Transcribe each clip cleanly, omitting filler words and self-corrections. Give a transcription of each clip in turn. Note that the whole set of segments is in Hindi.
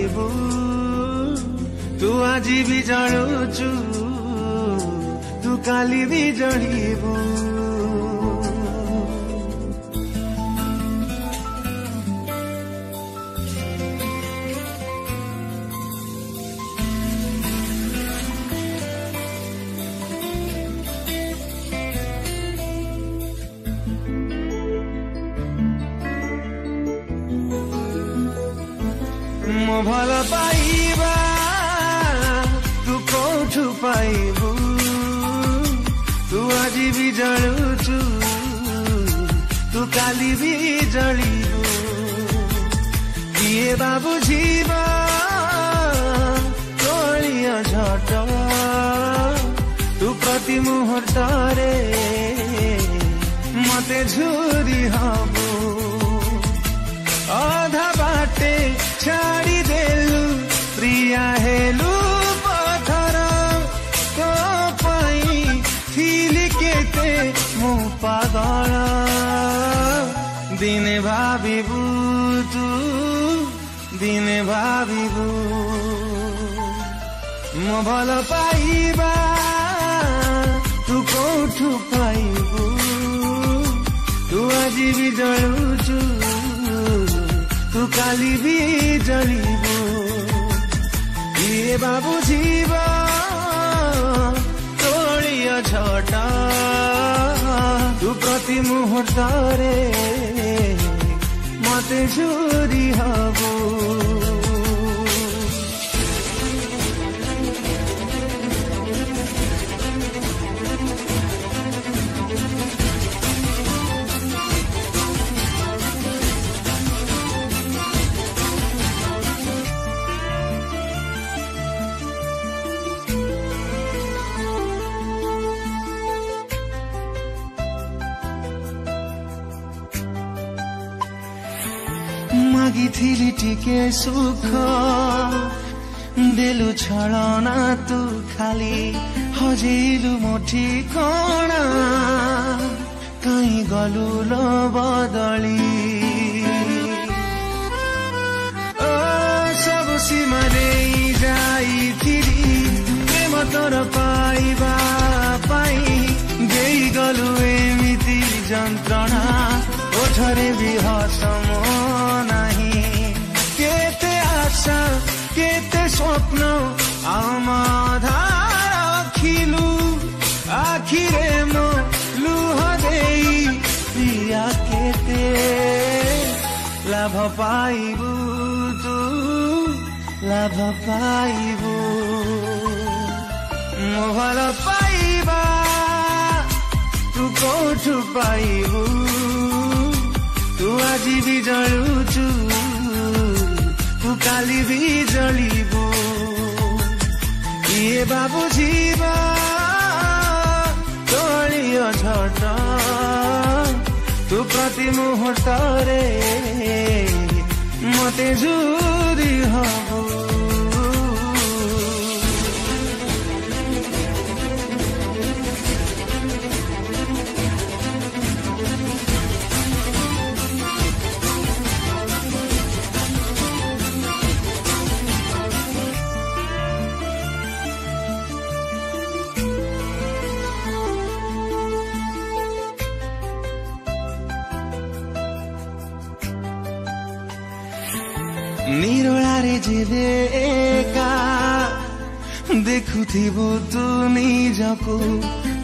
पाइबू तू आज भी जलुचु तू काली भी जलिबू मो भल पाइबा तू कौठु पाइबू तू आज भी जलुचु तू काली भी जलिबू किए बाबू जीव तोलिया झट तू प्रति मुहूर्त रे मते झुरी हबू अधा बाटे छाड़ी देलु प्रिया हेलु पथर तो पाई थिली केते मु पागल दिने भाबिबू तू दिने भाबिबू मो भल पाइबा तू कौठु पाइबू तू आज भी जलुचु तू काली भी जलिबू ये बाबू जीव तोलिया झट तू प्रति मुहूर्त रे मते झुरी हबू मागिथिली टिके सुख देलु छलना तू खाली हजेलु मोठी कणा कहीं गलु लो बदली ओ सब सीमाले जाइथिली प्रेम तोर पाइबा पाई देई गलु एमिति जंत्रणा ओठरे भी हसम केते स्वप्न आमाधार अखिलु आखिरे मो लुह देई प्रिया केते लाभ पाइबू तू लाभ पाइबू मो भल पाइबा तू कौठु पाइबू तू आज भी जलुचु तू काली भी जलिबू ये बाबू जीव तोलिया झट तू प्रति मुहूर्त रे मते झुरी हबू निरोलारे जेबे एका देखुथिबु तू निजको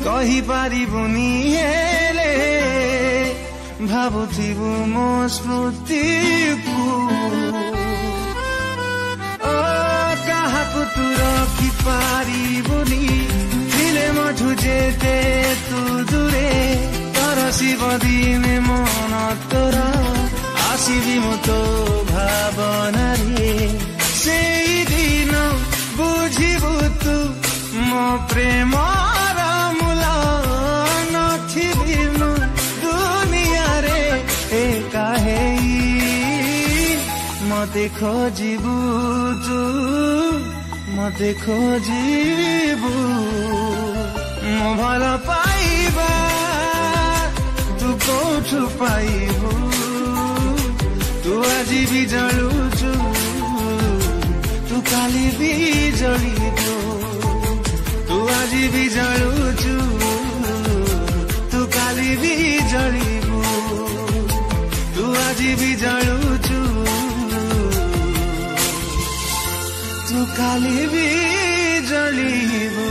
कहि पारिबुनी हेले भाबुथिबु मो स्मृतिकु ओ काहाकु तू रखि पारिबुनी दिले मठु जेते तू दूरे तरसिब दिने मन तोरा आसिबी मो तो भावना रे सेई दिन बुझिबु तू मो प्रेम मूल नथिबी मो दुनिया रे एका हेई मते खोजिबु तू मते खोजिबु मो भल पाइबा तू कौठु पाइबु तू आज भी जलुचु भी जलिबु तू आज भी जलुचु तू काली भी जलिबु तू आज भी जलुचु तू काली भी जलिबु